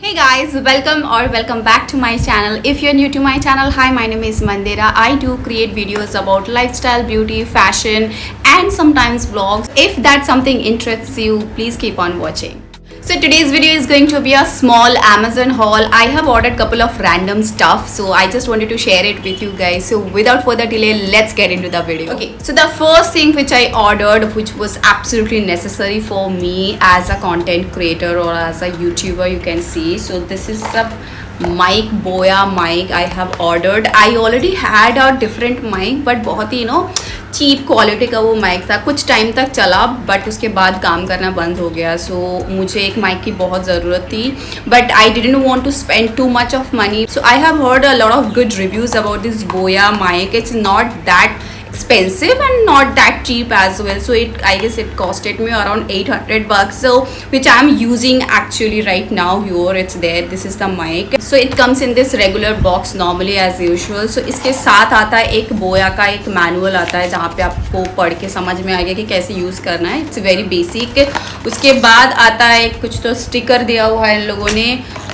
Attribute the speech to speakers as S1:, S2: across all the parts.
S1: Hey guys, welcome back to my channel. If you're new to my channel, hi, my name is Mandira. I do create videos about lifestyle, beauty, fashion and sometimes vlogs. If that something interests you, please keep on watching. So today's video is going to be a small Amazon haul. I have ordered couple of random stuff, so I just wanted to share it with you guys. So without further delay, let's get into the video. Okay, so the first thing which I ordered, which was absolutely necessary for me as a content creator or as a YouTuber, you can see. So this is a mic, Boya mic I have ordered. I already had a different mic, but बहुत ही cheap quality का वो mic था. कुछ time तक चला but उसके बाद काम करना बंद हो गया. सो मुझे एक माइक की बहुत ज़रूरत थी, but I didn't want to spend too much of money. So I have heard a lot of good reviews about this Boya mic. It's not that expensive and not that cheap as well. So I guess it costed me around 800 bucks, so which I am using actually right now. Here it's there, this is the mic. So it comes in this regular box normally as usual. So इसके साथ आता है एक बोया का एक manual आता है जहाँ पे आपको पढ़ के समझ में आएगा कि कैसे यूज़ करना है. It's very basic. उसके बाद आता है कुछ तो स्टिकर दिया हुआ है इन लोगों ने,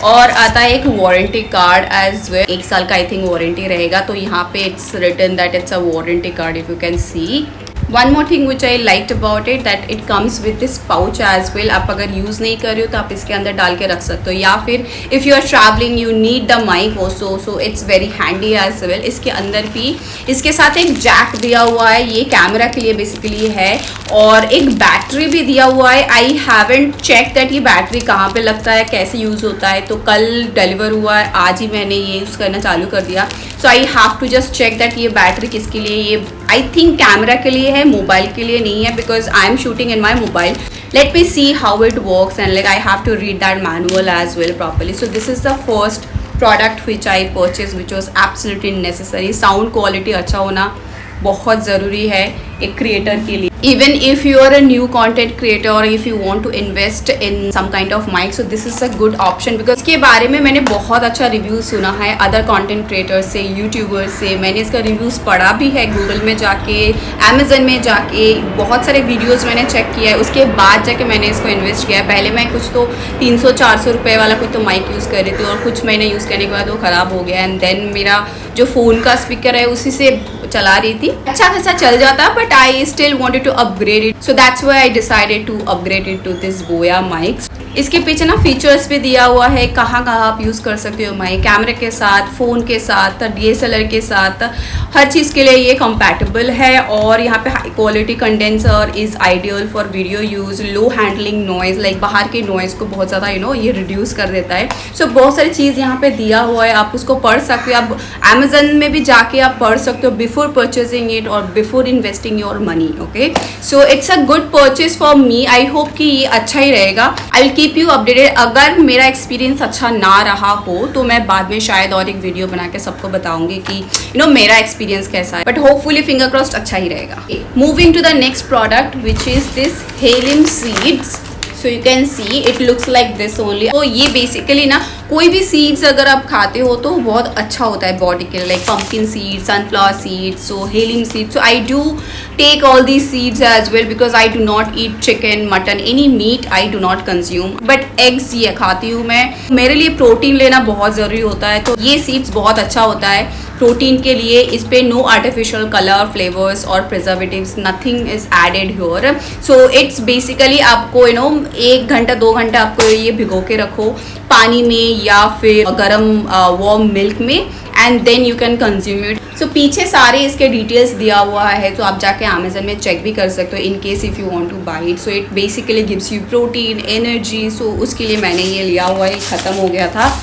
S1: और आता है एक वारंटी कार्ड एज वेल. 1 साल का आई थिंक वारंटी रहेगा. तो यहाँ पे it's written that it's a warranty card if you can see. One more thing which I liked about it, that it comes with this pouch as well. आप अगर use नहीं कर रहे हो तो आप इसके अंदर डाल के रख सकते हो, या फिर if you are traveling you need the mic also, so it's very handy as well. इसके अंदर भी इसके साथ एक जैक दिया हुआ है, ये कैमरा के लिए बेसिकली है, और एक बैटरी भी दिया हुआ है. आई हैवेंट चेक दैट ये बैटरी कहाँ पे लगता है, कैसे यूज़ होता है. तो कल डिलीवर हुआ है, आज ही मैंने ये यूज़ करना चालू कर दिया. So I have to just check that ये बैटरी किसके लिए. ये आई थिंक कैमरा के लिए है, मोबाइल के लिए नहीं है, because I am shooting in my mobile. Let me see how it works, and like I have to read that manual as well properly. So this is the first product which I purchased, which was absolutely necessary. Sound quality अच्छा होना बहुत ज़रूरी है एक creator के लिए. Even if you are a new content creator or if you want to invest in some kind of mic, so this is a good option, because इसके बारे में मैंने बहुत अच्छा रिव्यू सुना है अदर कंटेंट क्रिएटर्स से, यूट्यूबर्स से. मैंने इसका रिव्यूज़ पढ़ा भी है गूगल में जाके, अमेजन में जाके, बहुत सारे वीडियोस मैंने चेक किया है. उसके बाद जाके मैंने इसको इन्वेस्ट किया है. पहले मैं कुछ तो 300-400 रुपये वाला कोई तो माइक यूज़ कर रही थी, और कुछ महीने यूज़ करने के बाद वो ख़राब हो गया. एंड देन मेरा जो फ़ोन का स्पीकर है उसी से चला रही थी, अच्छा खासा चल जाता, but I still wanted to upgrade it. So that's why I decided to upgrade it to this Boya mics. इसके पीछे ना फीचर्स भी दिया हुआ है, कहाँ आप यूज़ कर सकते हो माइक. कैमरे के साथ, फ़ोन के साथ, DSLR के साथ, हर चीज़ के लिए ये कंपैटिबल है. और यहाँ पे high quality condenser is ideal for video use. Low handling noise, like बाहर के नॉइज़ को बहुत ज़्यादा ये रिड्यूस कर देता है. सो बहुत सारी चीज़ यहाँ पे दिया हुआ है, आप उसको पढ़ सकते हो. आप अमेजन में भी जाके आप पढ़ सकते हो बिफोर परचेजिंग इट और before investing your money. Okay, so it's a good purchase for me. I hope कि ये अच्छा ही रहेगा. I will keep you updated. अगर मेरा एक्सपीरियंस अच्छा ना रहा हो तो मैं बाद में शायद और एक वीडियो बना के सबको बताऊंगी कि मेरा एक्सपीरियंस कैसा है, बट होपफुली फिंगर क्रॉस्ड अच्छा ही रहेगा. Moving to the next product which is this halim seeds. So you can see it looks like this only. तो ये बेसिकली ना कोई भी सीड्स अगर आप खाते हो तो बहुत अच्छा होता है बॉडी के लिए, like pumpkin seeds, sunflower seeds, so halim seeds. So I do take all these seeds as well, because I do not eat chicken, mutton, any meat I do not consume, but eggs ये खाती हूँ मैं. मेरे लिए protein लेना बहुत ज़रूरी होता है, तो ये सीड्स बहुत अच्छा होता है प्रोटीन के लिए. इस पे नो आर्टिफिशियल कलर, फ्लेवर्स और preservatives, nothing is added here. So it's basically आपको 1 घंटा 2 घंटा आपको ये भिगो के रखो पानी में या फिर गरम वार्म मिल्क में, and then you can consume it. So पीछे सारे इसके डिटेल्स दिया हुआ है, तो आप जाके अमेजन में चेक भी कर सकते हो in case if you want to buy it. So it basically gives you protein, energy. So उसके लिए मैंने ये लिया हुआ है, ख़त्म हो गया था.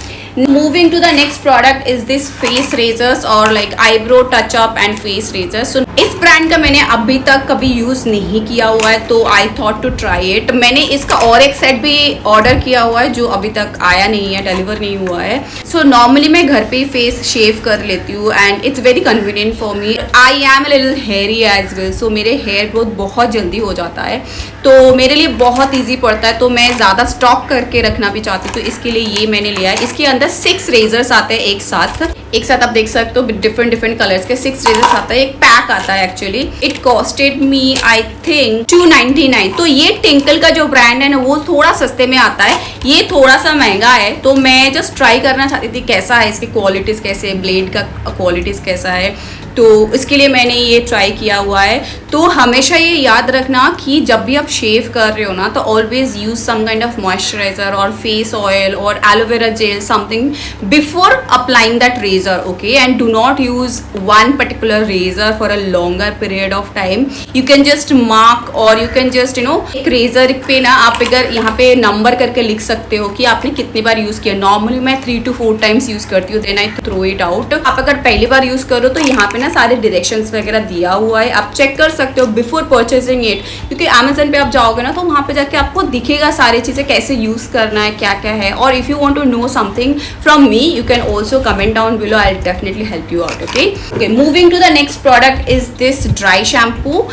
S1: Moving to the next product is this face razors or like eyebrow touch up and face razors. So इस ब्रांड का मैंने अभी तक कभी यूज़ नहीं किया हुआ है, तो I thought to try it. मैंने इसका और एक सेट भी ऑर्डर किया हुआ है जो अभी तक आया नहीं है, डिलीवर नहीं हुआ है. सो नॉर्मली मैं घर पे ही फेस शेव कर लेती हूँ, and it's very convenient for me. I am a little hairy as well, so मेरे हेयर ग्रोथ बहुत जल्दी हो जाता है, तो मेरे लिए बहुत ईजी पड़ता है. तो मैं ज़्यादा स्टॉक करके रखना भी चाहती हूँ, तो इसके लिए ये मैंने लिया है. इसके अंदर 6 रेजर्स आते हैं एक साथ. एक साथ आप देख सकते हो डिफरेंट कलर्स के 6 रेजर्स आता है, एक पैक आता है actually. It costed me I think 299। तो ये टिंकल का जो ब्रांड है ना वो थोड़ा सस्ते में आता है, ये थोड़ा सा महंगा है। तो मैं जस्ट ट्राई करना चाहती थी कैसा है, इसकी क्वालिटीज कैसे है, ब्लेड का क्वालिटीज कैसा है, तो इसके लिए मैंने ये ट्राई किया हुआ है। तो हमेशा ये याद रखना कि जब भी आप शेव कर रहे हो ना, तो always use some kind of moisturiser और फेस ऑयल और aloe vera gel something before applying that razor, okay. And do not use one particular razor for a longer period of time. You can just mark और you can just एक razor पे ना आप अगर यहाँ पे number करके लिख सकते हो कि आपने कितनी बार यूज किया। नॉर्मली मैं 3 to 4 टाइम्स यूज करती हूँ, then I throw it out. आप अगर पहली बार यूज करो तो यहाँ पे ना सारे डायरेक्शंस वगैरह दिया हुआ है, आप चेक कर सकते हो बिफोर परचेजिंग इट। क्योंकि अमेजन पे आप जाओगे ना तो वहाँ पे जाके आपको दिखेगा सारी चीज़ें कैसे यूज करना है, क्या क्या है। और if you want to know something from me you can also comment down below, I will definitely help you out, okay. Moving to the next product is this dry shampoo.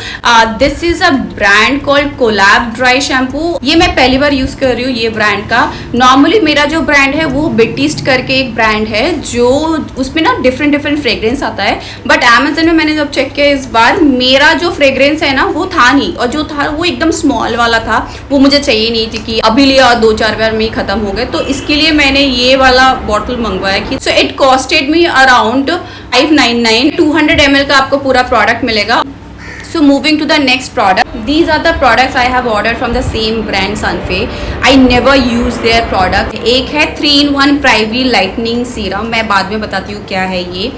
S1: This is a brand called Colab dry shampoo. ये मैं पहली बार use कर रही हूँ ये brand का। Normally मेरा जो ब्रांड है वो बिटिस्ट करके एक ब्रांड है जो उसमें ना डिफरेंट फ्रेग्रेंस आता है, बट अमेजन में मैंने जब चेक किया इस बार मेरा जो फ्रेग्रेंस है ना वो था नहीं, और जो था वो एकदम स्मॉल वाला था, वो मुझे चाहिए नहीं थी कि अभी लिया 2-4 बार में ही खत्म हो गए। तो इसके लिए मैंने ये वाला बॉटल मंगवाया कि so it costed me around 599। 200 ml का आपको पूरा प्रोडक्ट मिलेगा। So moving to the next product, these are the products I have ordered from the same brand Sunfay. I never use their product. एक है 3-in-1 Privy Lightening Serum, मैं बाद में बताती हूँ क्या है ये।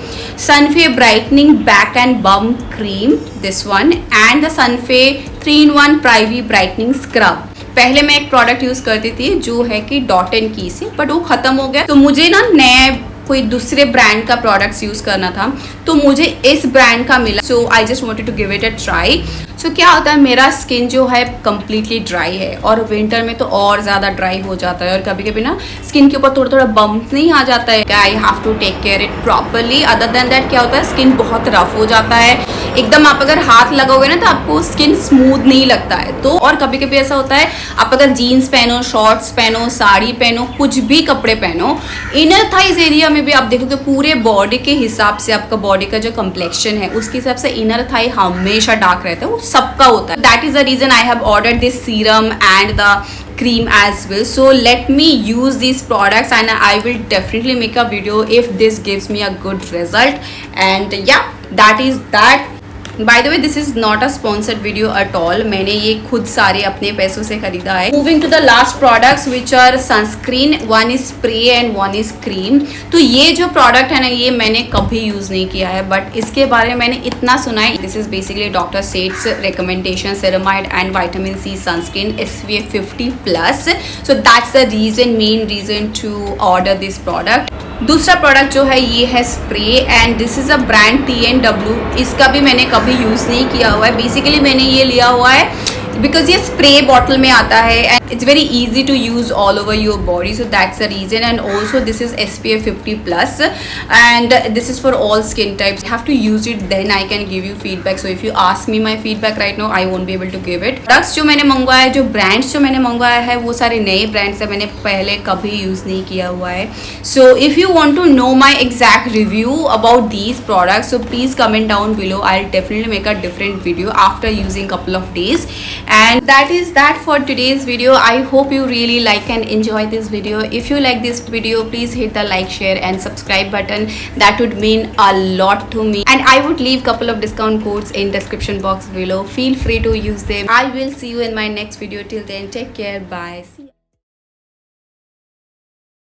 S1: Sunfay Brightening Back and Bum Cream, this one, and the Sunfay 3-in-1 Privy Brightening Scrub। पहले मैं एक प्रोडक्ट यूज करती थी जो है कि डॉट एंड की से, बट वो खत्म हो गया। तो मुझे ना नए कोई दूसरे ब्रांड का प्रोडक्ट्स यूज करना था, तो मुझे इस ब्रांड का मिला। So I just wanted to give it a try. So क्या होता है, मेरा स्किन जो है कम्प्लीटली ड्राई है और विंटर में तो और ज़्यादा ड्राई हो जाता है, और कभी कभी ना स्किन के ऊपर थोड़ा बम्प नहीं आ जाता है। I have to take care it properly. Other than that क्या होता है, स्किन बहुत रफ हो जाता है एकदम। आप अगर हाथ लगाओगे ना तो आपको स्किन स्मूथ नहीं लगता है। तो और कभी कभी ऐसा होता है, आप अगर जीन्स पहनो, शॉर्ट्स पहनो, साड़ी पहनो, कुछ भी कपड़े पहनो, इनर थाइज एरिया में भी आप देखोगे पूरे बॉडी के हिसाब से आपका बॉडी का जो कम्प्लेक्शन है उसके हिसाब से इनर थाई हमेशा डार्क रहता है, वो सबका होता है। That is the reason I have ordered this serum and the cream as well. So let me use these products and I will definitely make a video if this gives me a good result. And yeah, that is that. By the way, this is not a sponsored video at all. मैंने ये खुद सारे अपने पैसों से खरीदा है। Moving to the last products which are sunscreen. One is spray and one is cream. तो ये जो product है ना ये मैंने कभी यूज़ नहीं किया है, but इसके बारे में मैंने इतना सुना है। This is basically Dr. Seth's recommendation ceramide and vitamin C sunscreen SPF 50+. So that's the main reason to order this product. दूसरा प्रोडक्ट जो है ये है spray and this is a brand TNW। इसका भी मैंने कभी यूज़ नहीं किया हुआ है। बेसिकली मैंने ये लिया हुआ है बिकॉज ये स्प्रे बॉटल में आता है and it's very easy to use all over your body, so that's the reason. And also this is SPF 50+ and this is for all skin types. Have to use it then I can give you feedback. So if you ask me my feedback right now I won't be able to give it. Products जो मैंने मंगवाया है, जो brands जो मैंने मंगवाया है वो सारे नए ब्रांड्स है, मैंने पहले कभी यूज़ नहीं किया हुआ है। So if you want to know my exact review about these products so please comment down below. I will definitely make a different video after using couple of days. And that is that for today's video. I hope you really like and enjoy this video. If you like this video, please hit the like, share and subscribe button. That would mean a lot to me. And I would leave couple of discount codes in description box below. Feel free to use them. I will see you in my next video. Till then, take care. Bye. See ya.